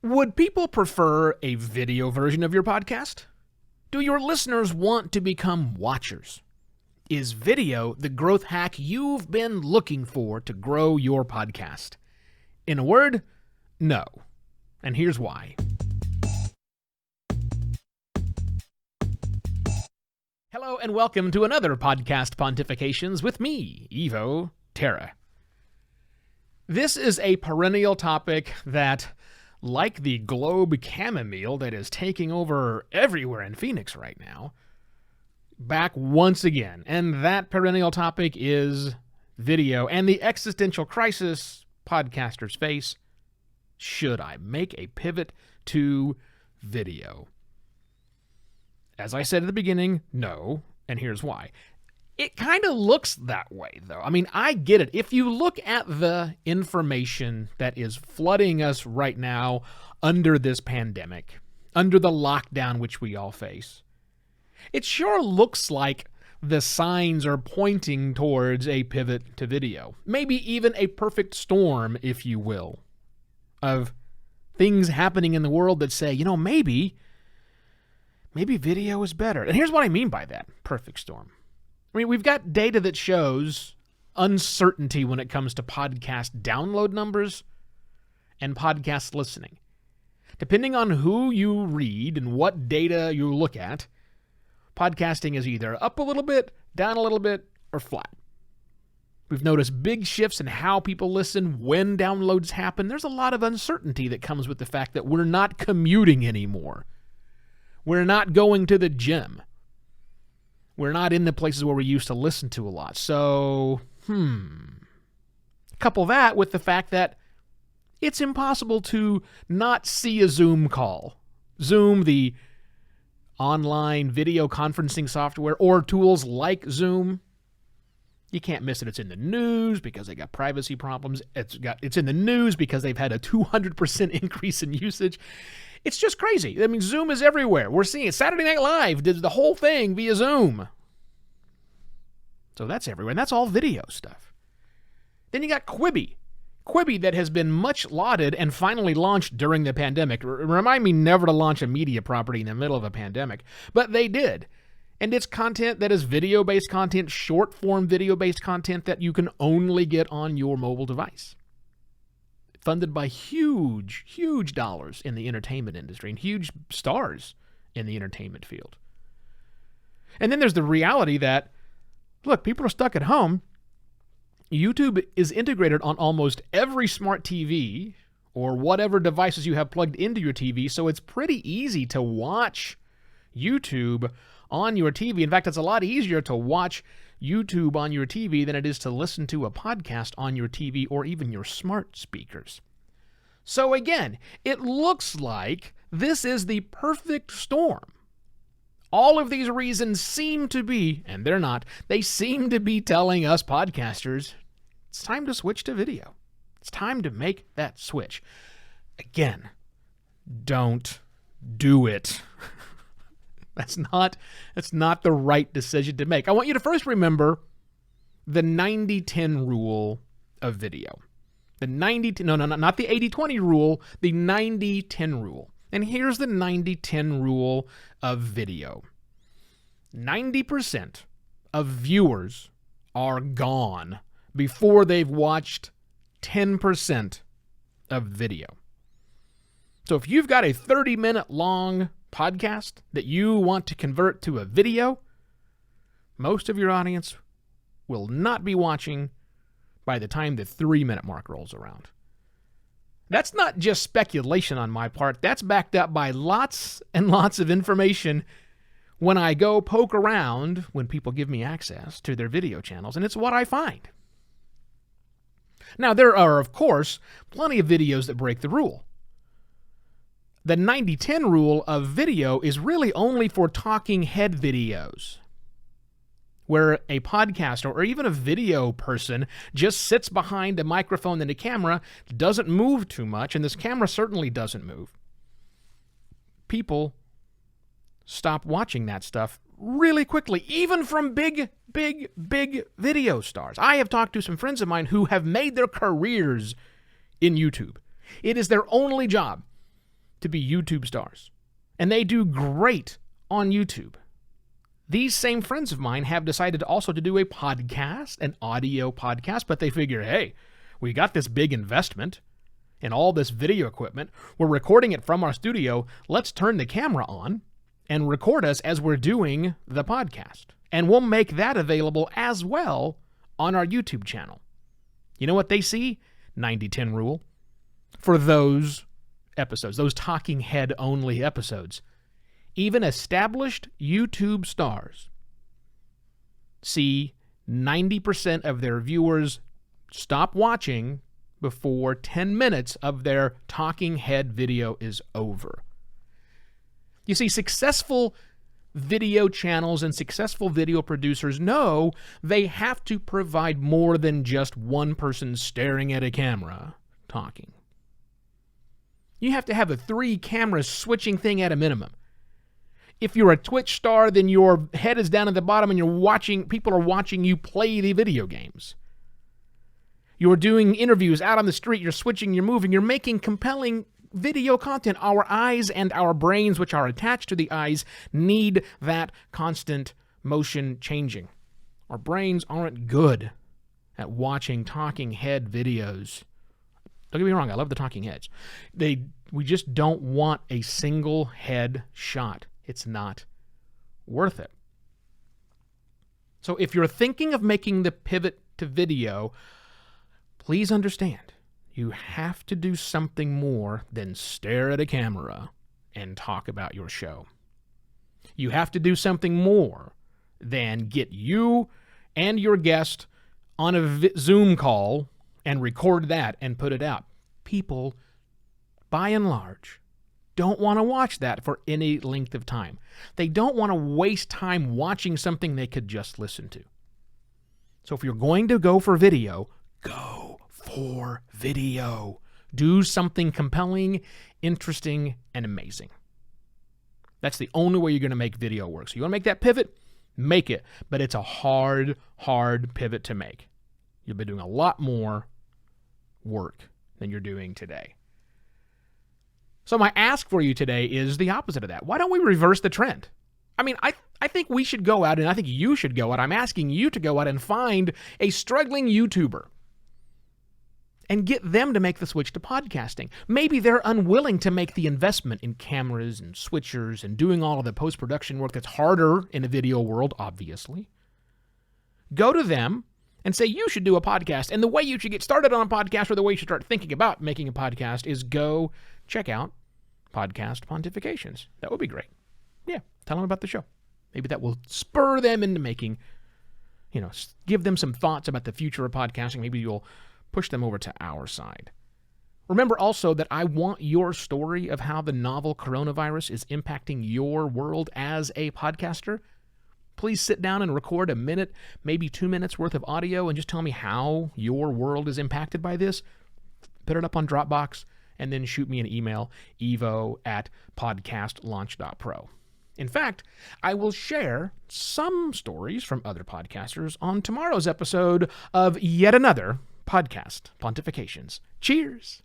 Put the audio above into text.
Would people prefer a video version of your podcast? Do your listeners want to become watchers? Is video the growth hack you've been looking for to grow your podcast? In a word, no. And here's why. Hello and welcome to another Podcast Pontifications with me, Evo Terra. This is a perennial topic that, like the globe chamomile that is taking over everywhere in Phoenix right now, back once again. And that perennial topic is video and the existential crisis podcasters face. Should I make a pivot to video? As I said at the beginning, no, and here's why. It kind of looks that way, though. I mean, I get it. If you look at the information that is flooding us right now under this pandemic, under the lockdown which we all face, it sure looks like the signs are pointing towards a pivot to video. Maybe even a perfect storm, if you will, of things happening in the world that say, maybe video is better. And here's what I mean by that perfect storm. I mean, we've got data that shows uncertainty when it comes to podcast download numbers and podcast listening. Depending on who you read and what data you look at, podcasting is either up a little bit, down a little bit, or flat. We've noticed big shifts in how people listen, when downloads happen. There's a lot of uncertainty that comes with the fact that we're not commuting anymore. We're not going to the gym. We're not in the places where we used to listen to a lot. So, couple that with the fact that it's impossible to not see a Zoom call. Zoom, the online video conferencing software, or tools like Zoom. You can't miss it. It's in the news because they got privacy problems. It's in the news because they've had a 200% increase in usage. It's just crazy. I mean, Zoom is everywhere. We're seeing it. Saturday Night Live did the whole thing via Zoom. So that's everywhere, and that's all video stuff. Then you got Quibi. Quibi that has been much lauded and finally launched during the pandemic. Remind me never to launch a media property in the middle of a pandemic, but they did. And it's content that is video-based content, short-form video-based content that you can only get on your mobile device. Funded by huge, huge dollars in the entertainment industry and huge stars in the entertainment field. And then there's the reality that, look, people are stuck at home. YouTube is integrated on almost every smart TV or whatever devices you have plugged into your TV, so it's pretty easy to watch YouTube on your TV. In fact, it's a lot easier to watch YouTube on your TV than it is to listen to a podcast on your TV or even your smart speakers. So again, it looks like this is the perfect storm. All of these reasons seem to be, and they're not, they seem to be telling us podcasters, it's time to switch to video. It's time to make that switch. Again, don't do it. That's not the right decision to make. I want you to first remember the 90-10 rule of video. Not the 80-20 rule, the 90-10 rule. And here's the 90-10 rule of video. 90% of viewers are gone before they've watched 10% of video. So if you've got a 30-minute long podcast that you want to convert to a video, most of your audience will not be watching by the time the 3-minute mark rolls around. That's not just speculation on my part. That's backed up by lots and lots of information when I go poke around when people give me access to their video channels, and it's what I find. Now, there are, of course, plenty of videos that break the rule. The 90-10 rule of video is really only for talking head videos, where a podcaster or even a video person just sits behind a microphone and a camera, doesn't move too much, and this camera certainly doesn't move. People stop watching that stuff really quickly, even from big video stars. I have talked to some friends of mine who have made their careers in YouTube. It is their only job. to be YouTube stars. And they do great on YouTube. These same friends of mine have decided also to do a podcast, an audio podcast, but they figure, hey, we got this big investment in all this video equipment. We're recording it from our studio. Let's turn the camera on and record us as we're doing the podcast. And we'll make that available as well on our YouTube channel. You know what they see? 90-10 rule. For those episodes, those talking head only episodes, even established YouTube stars see 90% of their viewers stop watching before 10 minutes of their talking head video is over. You see, successful video channels and successful video producers know they have to provide more than just one person staring at a camera talking. You have to have a 3-camera switching thing at a minimum. If you're a Twitch star, then your head is down at the bottom and people are watching you play the video games. You're doing interviews out on the street, you're switching, you're moving, you're making compelling video content. Our eyes and our brains, which are attached to the eyes, need that constant motion changing. Our brains aren't good at watching talking head videos. Don't get me wrong, I love the talking heads. We just don't want a single head shot. It's not worth it. So if you're thinking of making the pivot to video, please understand, you have to do something more than stare at a camera and talk about your show. You have to do something more than get you and your guest on a Zoom call and record that and put it out. People, by and large, don't want to watch that for any length of time. They don't want to waste time watching something they could just listen to. So if you're going to go for video, go for video. Do something compelling, interesting, and amazing. That's the only way you're going to make video work. So you want to make that pivot? Make it. But it's a hard pivot to make. You'll be doing a lot more work than you're doing today. So my ask for you today is the opposite of that. Why don't we reverse the trend? I mean, I think we should go out, and I think you should go out. I'm asking you to go out and find a struggling YouTuber and get them to make the switch to podcasting. Maybe they're unwilling to make the investment in cameras and switchers and doing all of the post-production work that's harder in a video world, obviously. Go to them and say, you should do a podcast. And the way you should get started on a podcast, or the way you should start thinking about making a podcast, is go check out Podcast Pontifications. That would be great. Yeah, tell them about the show. Maybe that will spur them into making, give them some thoughts about the future of podcasting. Maybe you'll push them over to our side. Remember also that I want your story of how the novel coronavirus is impacting your world as a podcaster. Please sit down and record a minute, maybe 2 minutes worth of audio, and just tell me how your world is impacted by this. Put it up on Dropbox, and then shoot me an email, evo@podcastlaunch.pro. In fact, I will share some stories from other podcasters on tomorrow's episode of yet another Podcast Pontifications. Cheers!